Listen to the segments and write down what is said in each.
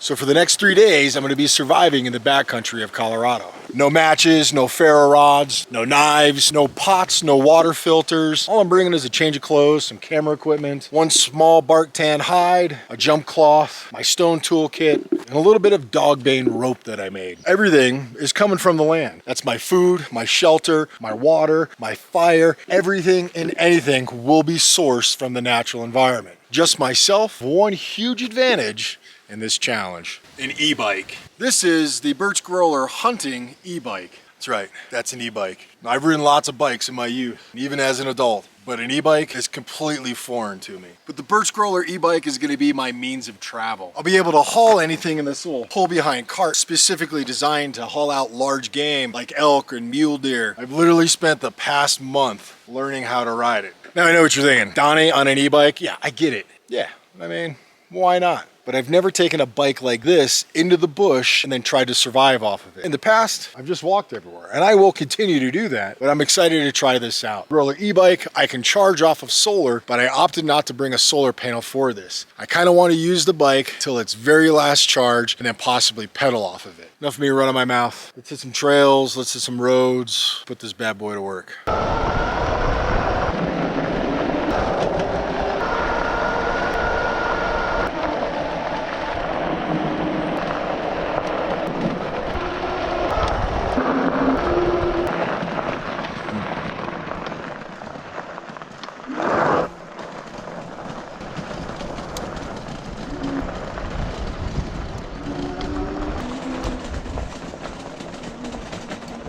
So for the next 3 days, I'm gonna be surviving in the backcountry of Colorado. No matches, no ferro rods, no knives, no pots, no water filters. All I'm bringing is a change of clothes, some camera equipment, one small bark tan hide, a jump cloth, my stone toolkit, and a little bit of dog bane rope that I made. Everything is coming from the land. That's my food, my shelter, my water, my fire. Everything and anything will be sourced from the natural environment. Just myself, one huge advantage in this challenge, an e-bike. This is the Birch Grolar hunting e-bike. That's right, that's an e-bike. I've ridden lots of bikes in my youth, even as an adult, but an e-bike is completely foreign to me. But the Birch Grolar e-bike is gonna be my means of travel. I'll be able to haul anything in this little pull-behind cart specifically designed to haul out large game like elk and mule deer. I've literally spent the past month learning how to ride it. Now I know what you're thinking, Donnie on an e-bike? Yeah, I get it. Yeah, I mean, why not? But I've never taken a bike like this into the bush and then tried to survive off of it. In the past, I've just walked everywhere, and I will continue to do that, but I'm excited to try this out. Roller e-bike, I can charge off of solar, but I opted not to bring a solar panel for this. I kind of want to use the bike till its very last charge and then possibly pedal off of it. Enough of me running my mouth. Let's hit some trails, let's hit some roads, put this bad boy to work.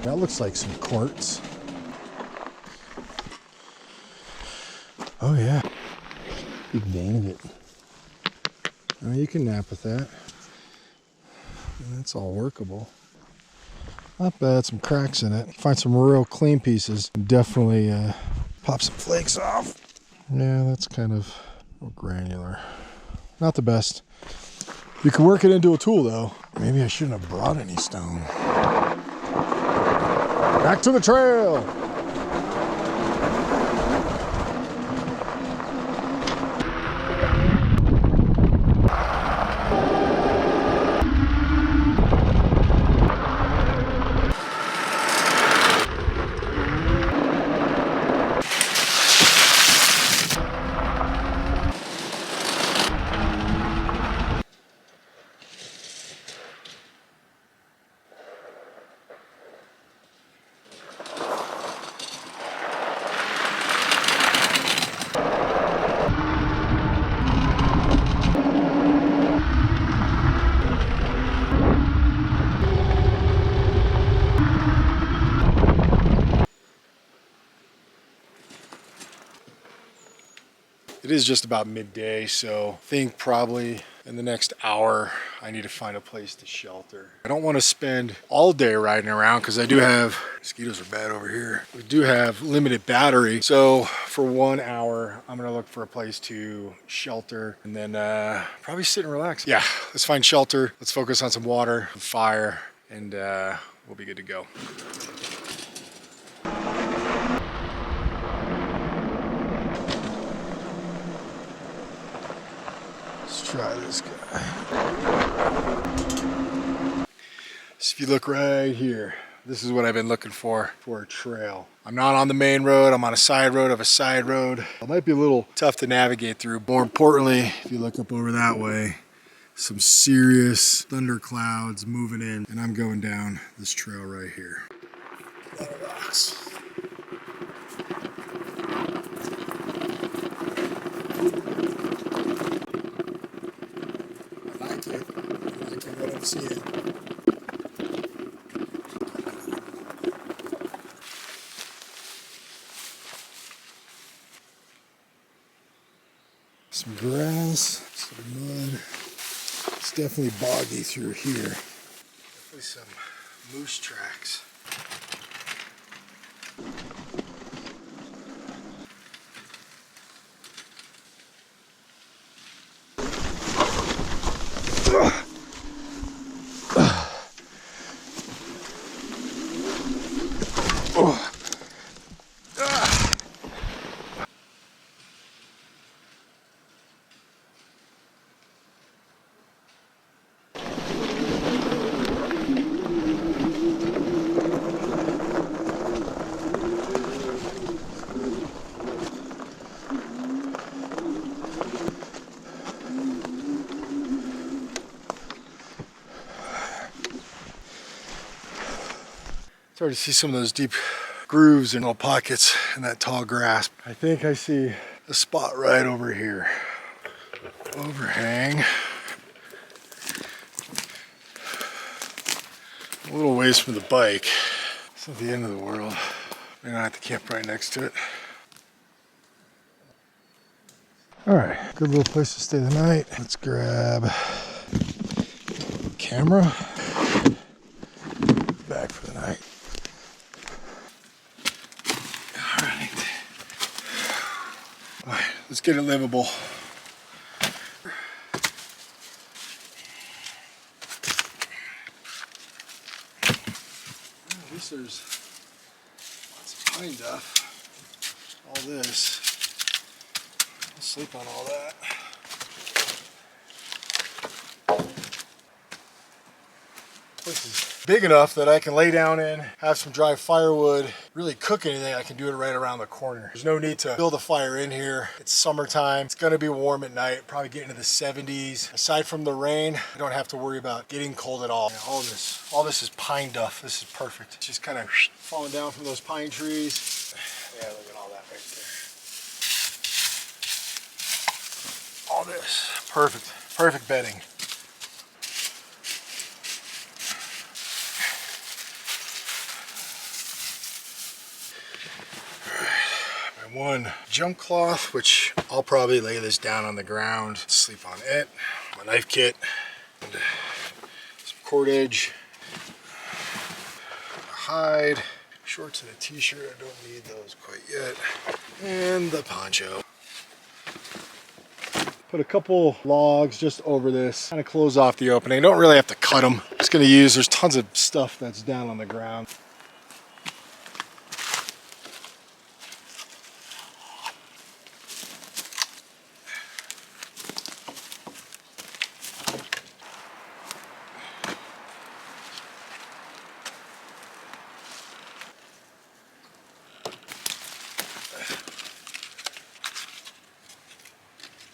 That looks like some quartz. Oh yeah, big vein of it. Oh, you can nap with that. That's all workable. Not bad, some cracks in it. Find some real clean pieces. Definitely pop some flakes off. Yeah, that's kind of granular. Not the best. You can work it into a tool though. Maybe I shouldn't have brought any stone. Back to the trail. It is just about midday, so I think probably in the next hour I need to find a place to shelter. I don't want to spend all day riding around because I do have, mosquitoes are bad over here. We do have limited battery, so for 1 hour I'm gonna look for a place to shelter and then probably sit and relax. Yeah, let's find shelter, let's focus on some water, fire, and we'll be good to go. Try this guy. So if you look right here, this is what I've been looking for a trail. I'm not on the main road, I'm on a side road of a side road. It might be a little tough to navigate through. More importantly, if you look up over that way, some serious thunderclouds moving in, and I'm going down this trail right here. A lot of rocks. What I'm seeing. Some grass, some mud. It's definitely boggy through here. Definitely some moose tracks. Starting to see some of those deep grooves and little pockets in that tall grass. I think I see a spot right over here. Overhang. A little ways from the bike. It's not the end of the world. May not have to camp right next to it. All right, good little place to stay the night. Let's grab camera. Back for the night. All right, let's get it livable. At least there's lots of pine duff. All this. I'll sleep on all that. This is big enough that I can lay down in, have some dry firewood, really cook anything. I can do it right around the corner. There's no need to build a fire in here. It's summertime. It's gonna be warm at night, probably get into the 70s. Aside from the rain, I don't have to worry about getting cold at all. All this is pine duff. This is perfect. It's just kind of falling down from those pine trees. Yeah, look at all that right there. All this, perfect, perfect bedding. One jump cloth, which I'll probably lay this down on the ground, sleep on it. My knife kit, and some cordage, a hide, shorts and a t-shirt. I don't need those quite yet, and the poncho. Put a couple logs just over this, kind of close off the opening. Don't really have to cut them. Just gonna use, there's tons of stuff that's down on the ground.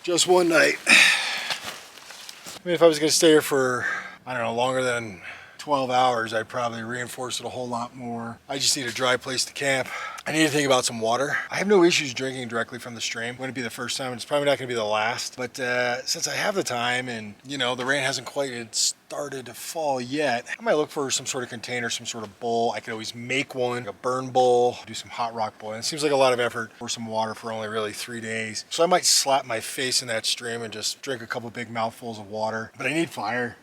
Just one night. I mean, if I was gonna stay here for, I don't know, longer than 12 hours, I'd probably reinforce it a whole lot more. I just need a dry place to camp. I need to think about some water. I have no issues drinking directly from the stream. Wouldn't be the first time. It's probably not gonna be the last. But since I have the time and, you know, the rain hasn't quite started to fall yet, I might look for some sort of container, some sort of bowl. I could always make one, like a burn bowl, do some hot rock boiling. It seems like a lot of effort for some water for only really 3 days. So I might slap my face in that stream and just drink a couple big mouthfuls of water. But I need fire.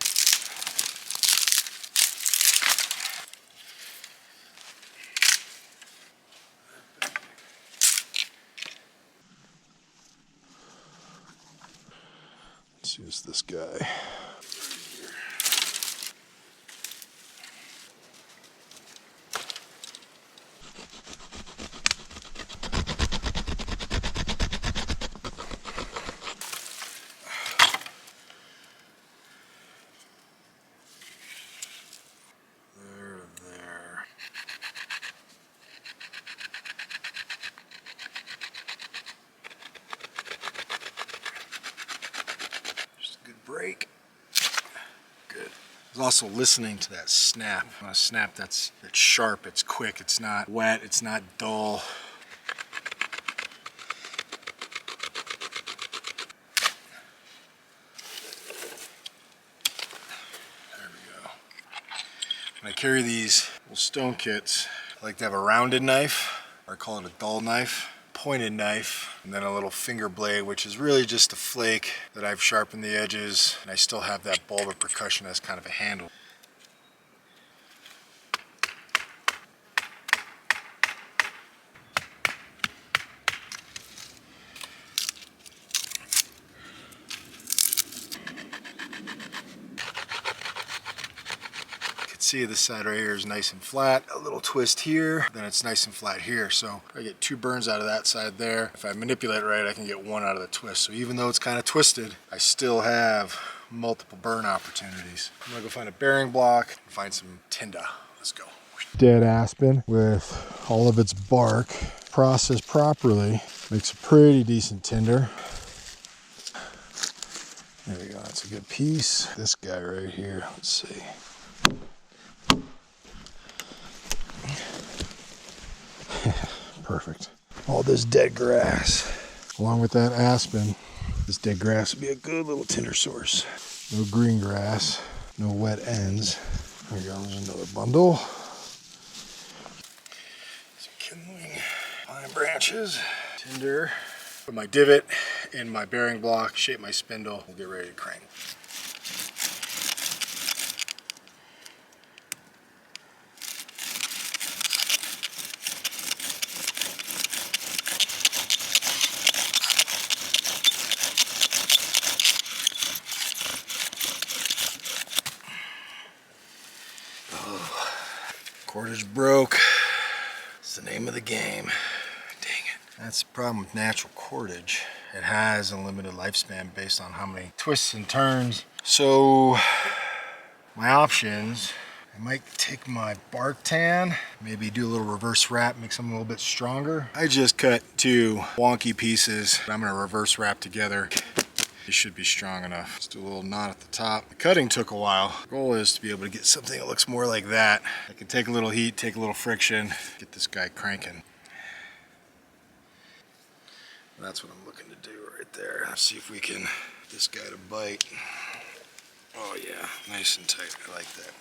Let's use this guy. Break. Good. I was also listening to that snap. A snap that's sharp, it's quick, it's not wet, it's not dull. There we go. When I carry these little stone kits, I like to have a rounded knife, or I call it a dull knife. Pointed knife, and then a little finger blade, which is really just a flake that I've sharpened the edges, and I still have that bulb of percussion as kind of a handle. See, this side right here is nice and flat. A little twist here, then it's nice and flat here. So I get 2 burns out of that side there. If I manipulate it right, I can get 1 out of the twist. So even though it's kind of twisted, I still have multiple burn opportunities. I'm gonna go find a bearing block and find some tinder. Let's go. Dead aspen with all of its bark processed properly makes a pretty decent tinder. There we go, that's a good piece. This guy right here, let's see. Perfect. All this dead grass, along with that aspen, this dead grass would be a good little tinder source. No green grass, no wet ends. There we go, there's another bundle. Some kindling, pine branches, tinder. Put my divot in my bearing block, shape my spindle, we'll get ready to crank. Cordage broke. It's the name of the game. Dang it. That's the problem with natural cordage. It has a limited lifespan based on how many twists and turns. So my options, I might take my bark tan, maybe do a little reverse wrap, make something a little bit stronger. I just cut 2 wonky pieces that I'm gonna reverse wrap together. It should be strong enough. Let's do a little knot at the top. The cutting took a while. The goal is to be able to get something that looks more like that. I can take a little heat, take a little friction, get this guy cranking. That's what I'm looking to do right there. Let's see if we can get this guy to bite. Oh yeah, nice and tight. I like that.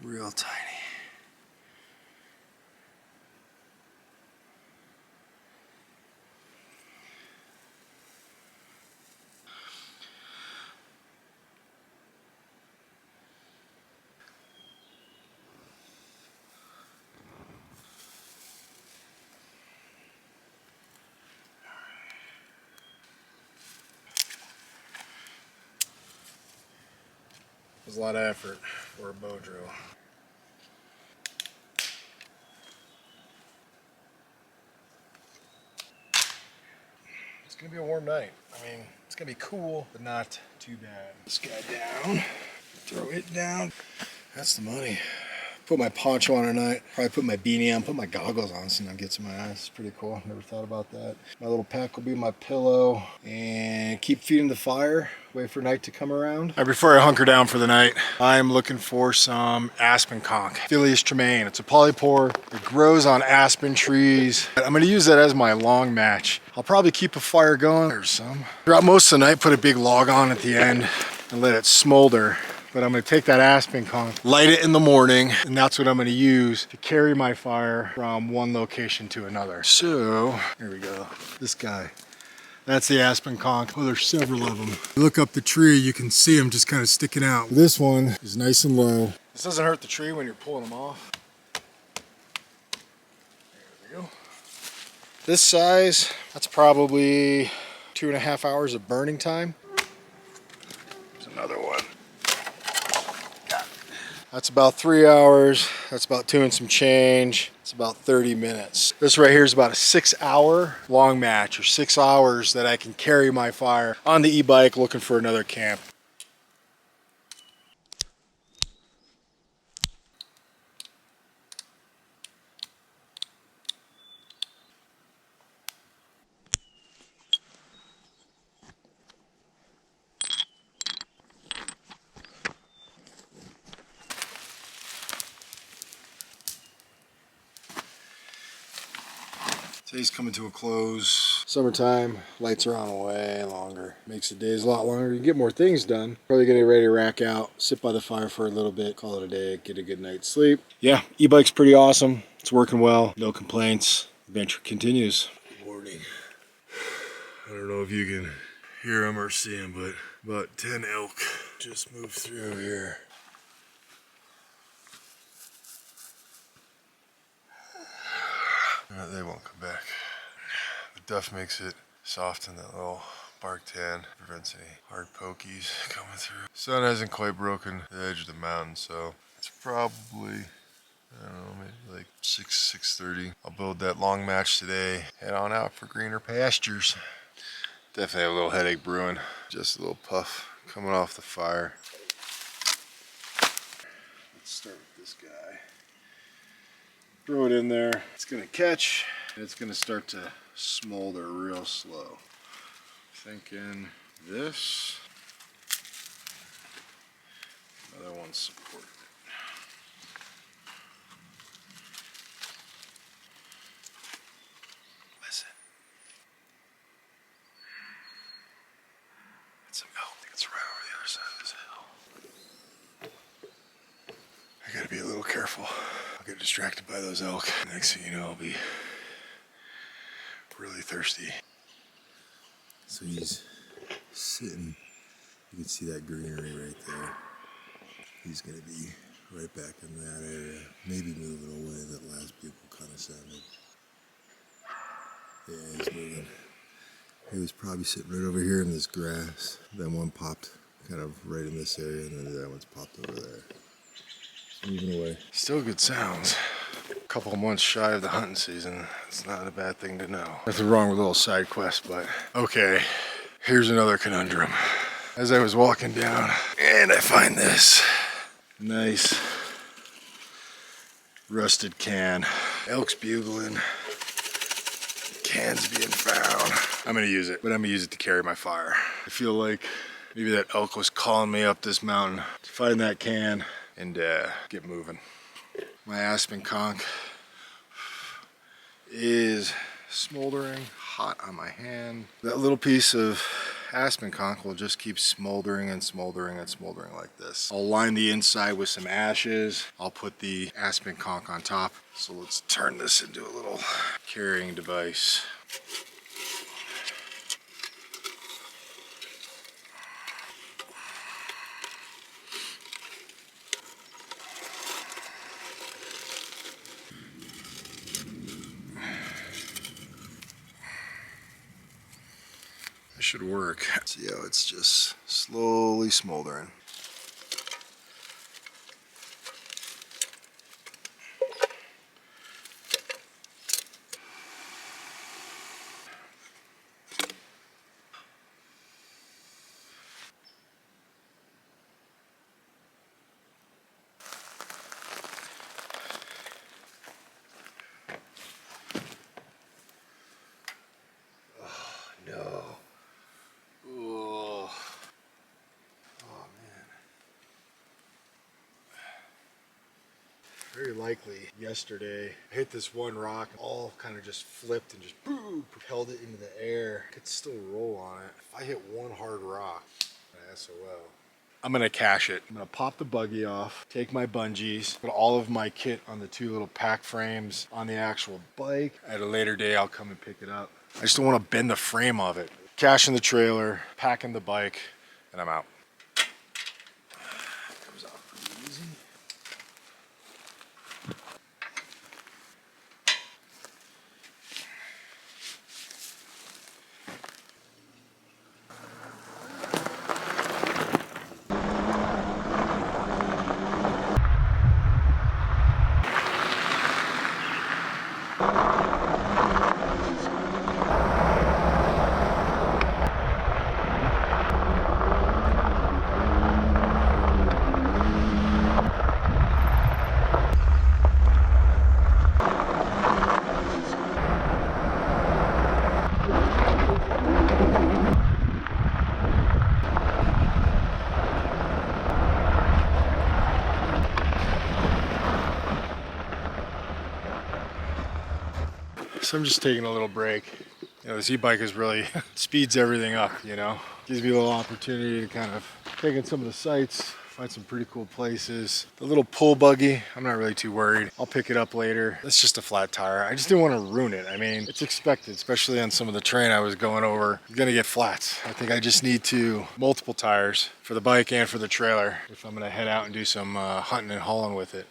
Real tiny. It was a lot of effort for a bow drill. It's gonna be a warm night. I mean, it's gonna be cool, but not too bad. This guy down, throw it down. That's the money. Put my poncho on tonight. Probably put my beanie on, put my goggles on so no one gets in my eyes. It's pretty cool. Never thought about that. My little pack will be my pillow and keep feeding the fire. Wait for night to come around. Before I hunker down for the night, I'm looking for some aspen conch. Phileas tremaine. It's a polypore. It grows on aspen trees. I'm gonna use that as my long match. I'll probably keep a fire going. There's some. Throughout most of the night, put a big log on at the end and let it smolder. But I'm gonna take that aspen conch, light it in the morning, and that's what I'm gonna use to carry my fire from one location to another. So, here we go. This guy. That's the aspen conch. Well, there's several of them. You look up the tree, you can see them just kind of sticking out. This one is nice and low. This doesn't hurt the tree when you're pulling them off. There we go. This size, that's probably 2.5 hours of burning time. There's another one. That's about 3 hours. That's about 2 and some change. It's about 30 minutes. This right here is about a 6-hour long match, or 6 hours that I can carry my fire on the e-bike looking for another camp. Today's coming to a close. Summertime, lights are on way longer. Makes the days a lot longer. You can get more things done. Probably getting ready to rack out, sit by the fire for a little bit, call it a day, get a good night's sleep. Yeah, e-bike's pretty awesome. It's working well, no complaints. Adventure continues. Good morning. I don't know if you can hear them or see them, but about 10 elk just moved through here. They won't come back. The duff makes it soft in that little bark tan, prevents any hard pokies coming through. Sun hasn't quite broken the edge of the mountain, so it's probably I don't know, maybe like 6:30. I'll build that long match today. Head on out for greener pastures. Definitely have a little headache brewing. Just a little puff coming off the fire. Let's start with this guy. Throw it in there. It's gonna catch, and it's gonna start to smolder real slow. Thinking this. Another one supported it. Listen. It's some elk that's right over the other side of this hill. I gotta be a little careful. I'll get distracted by those elk. Next thing you know, I'll be really thirsty. So he's sitting. You can see that greenery right there. He's gonna be right back in that area. Maybe moving away. That last bugle kind of sounded. Yeah, he's moving. He was probably sitting right over here in this grass. Then one popped kind of right in this area, and then that one's popped over there. It's moving away. Still good sounds. A couple of months shy of the hunting season. It's not a bad thing to know. Nothing wrong with a little side quest, but okay. Here's another conundrum. As I was walking down, and I find this nice rusted can. Elk's bugling. Can's being found. I'm gonna use it, but I'm gonna use it to carry my fire. I feel like maybe that elk was calling me up this mountain to find that can and get moving. My aspen conch is smoldering hot on my hand. That little piece of aspen conch will just keep smoldering and smoldering and smoldering like this. I'll line the inside with some ashes. I'll put the aspen conch on top. So let's turn this into a little carrying device. Should work. See how it's just slowly smoldering. Oh no. Very likely yesterday I hit this one rock, all kind of just flipped and just boom, propelled it into the air. I could still roll on it. If I hit one hard rock, SOL. I'm gonna cache it. I'm gonna pop the buggy off, take my bungees, put all of my kit on the two little pack frames on the actual bike. At a later day, I'll come and pick it up. I just don't want to bend the frame of it. Caching the trailer, packing the bike, and I'm out. Comes off pretty easy. So I'm just taking a little break. You know, this e-bike is really speeds everything up, you know. Gives me a little opportunity to kind of take in some of the sights, find some pretty cool places. The little pull buggy, I'm not really too worried. I'll pick it up later. It's just a flat tire. I just didn't want to ruin it. I mean, it's expected, especially on some of the terrain I was going over. You're gonna get flats. I think I just need multiple tires for the bike and for the trailer if I'm gonna head out and do some hunting and hauling with it.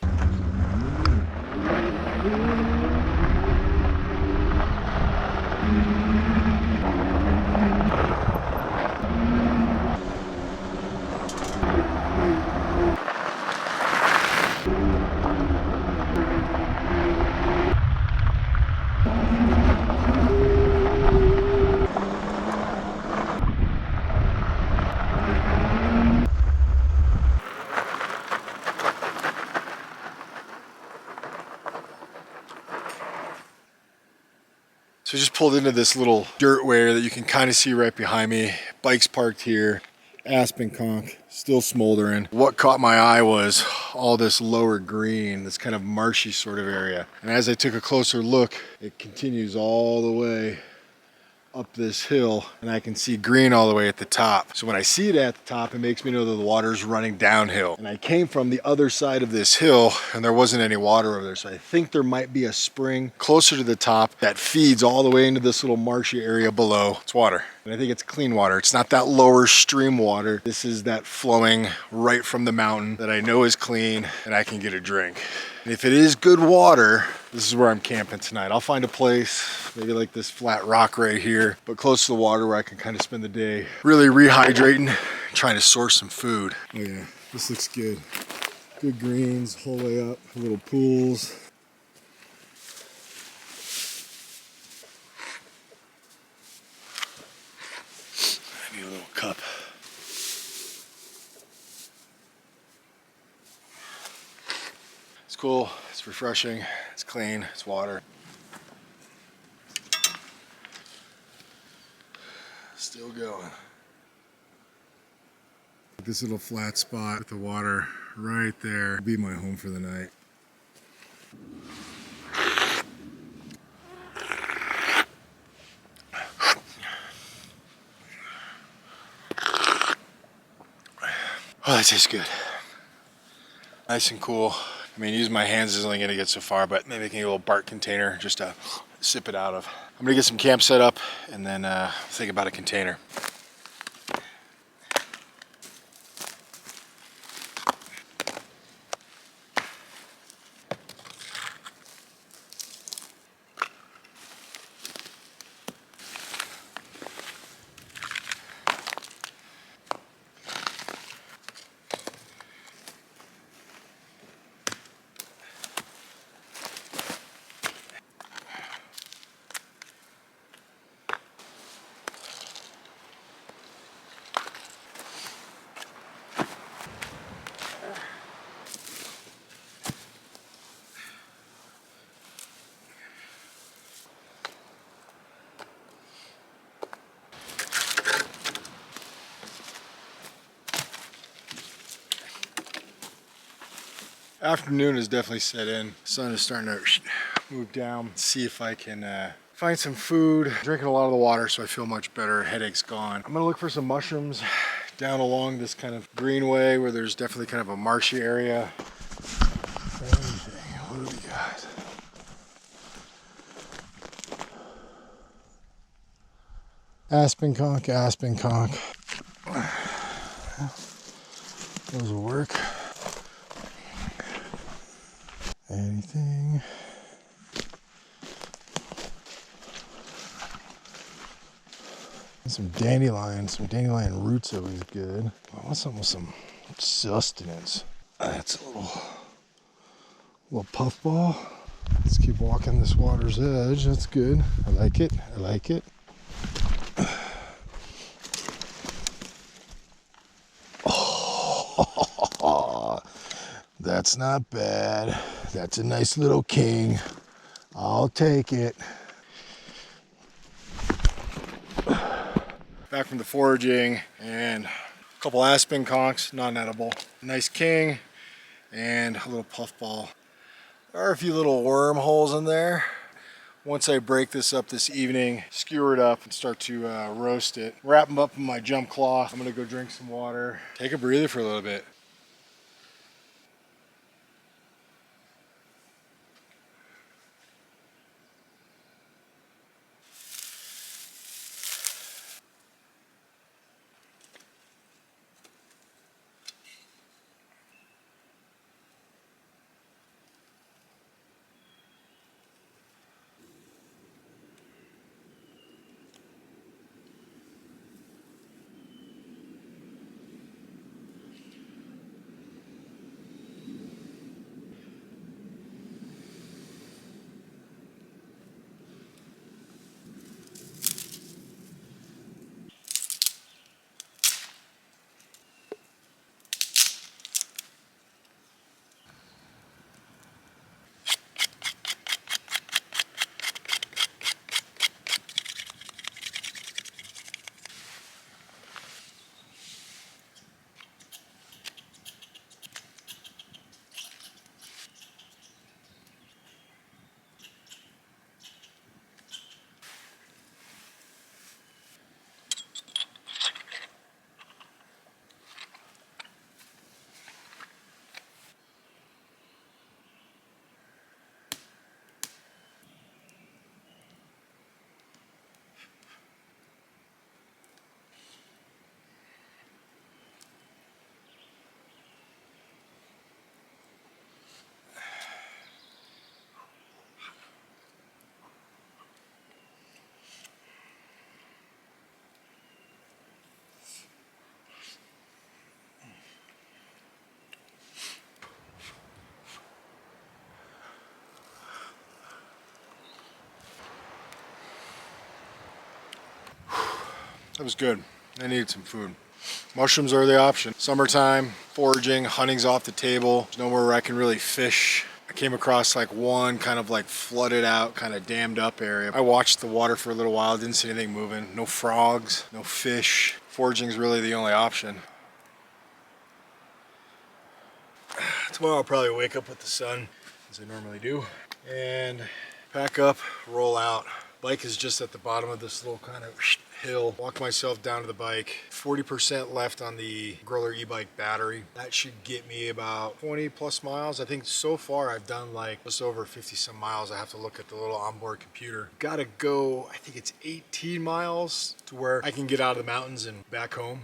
So I just pulled into this little dirt way that you can kind of see right behind me. Bike's parked here. Aspen conch, still smoldering. What caught my eye was all this lower green, this kind of marshy sort of area. And as I took a closer look, it continues all the way up this hill, and I can see green all the way at the top. So when I see it at the top, it makes me know that the water's running downhill. And I came from the other side of this hill and there wasn't any water over there. So I think there might be a spring closer to the top that feeds all the way into this little marshy area below. It's water. And I think it's clean water. It's not that lower stream water. This is that flowing right from the mountain that I know is clean and I can get a drink. And if it is good water, this is where I'm camping tonight. I'll find a place, maybe like this flat rock right here, but close to the water where I can kind of spend the day really rehydrating, trying to source some food. Oh yeah, this looks good. Good greens, whole way up, little pools. I need a little cup. It's cool, it's refreshing, it's clean, it's water. Still going. This little flat spot with the water right there will be my home for the night. Oh, that tastes good. Nice and cool. I mean, using my hands isn't only going to get so far, but maybe I can get a little bark container just to sip it out of. I'm going to get some camp set up and then think about a container. Afternoon has definitely set in. Sun is starting to move down. See if I can find some food. Drinking a lot of the water, so I feel much better. Headache's gone. I'm gonna look for some mushrooms down along this kind of greenway where there's definitely kind of a marshy area. What do we got? Aspen conch, aspen conch. Those will work. Anything? Some dandelion roots always good. I want something with some sustenance. That's a little puffball. Let's keep walking this water's edge. That's good. I like it. I like it. Oh, that's not bad. That's a nice little king. I'll take it. Back from the foraging and a couple aspen conchs, non-edible. Nice king and a little puffball. There are a few little wormholes in there. Once I break this up this evening, skewer it up and start to roast it, wrap them up in my jump cloth. I'm gonna go drink some water, take a breather for a little bit. That was good. I needed some food. Mushrooms are the option. Summertime, foraging, hunting's off the table. There's nowhere where I can really fish. I came across like one kind of like flooded out, kind of dammed up area. I watched the water for a little while, didn't see anything moving. No frogs, no fish. Foraging is really the only option. Tomorrow I'll probably wake up with the sun, as I normally do, and pack up, roll out. Bike is just at the bottom of this little kind of hill. Walk myself down to the bike. 40% left on the Grolar e-bike battery. That should get me about 20 plus miles. I think so far I've done like just over 50 some miles. I have to look at the little onboard computer. Gotta go, I think it's 18 miles to where I can get out of the mountains and back home.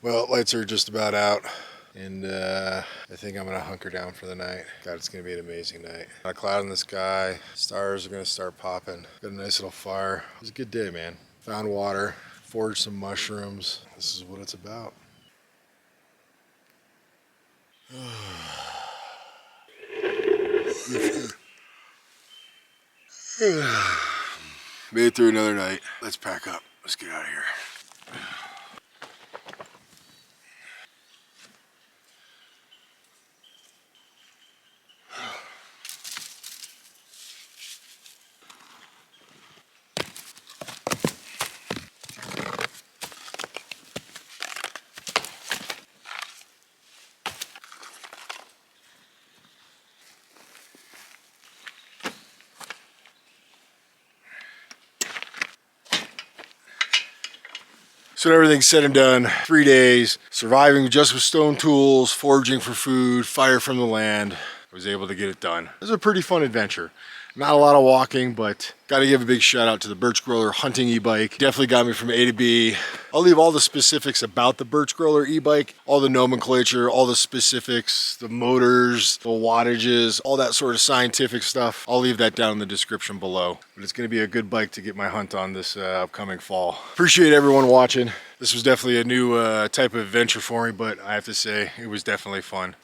Well, lights are just about out. And I think I'm gonna hunker down for the night. God, it's gonna be an amazing night. Not a cloud in the sky. Stars are gonna start popping. Got a nice little fire. It was a good day, man. Found water, foraged some mushrooms. This is what it's about. Made it through another night. Let's pack up. Let's get out of here. So everything's said and done, 3 days, surviving just with stone tools, foraging for food, fire from the land. I was able to get it done. It was a pretty fun adventure. Not a lot of walking, but gotta give a big shout out to the Birch Grolar hunting e-bike. Definitely got me from A to B. I'll leave all the specifics about the Birch Grolar e-bike, all the nomenclature, all the specifics, the motors, the wattages, all that sort of scientific stuff. I'll leave that down in the description below. But it's gonna be a good bike to get my hunt on this upcoming fall. Appreciate everyone watching. This was definitely a new type of adventure for me, but I have to say it was definitely fun.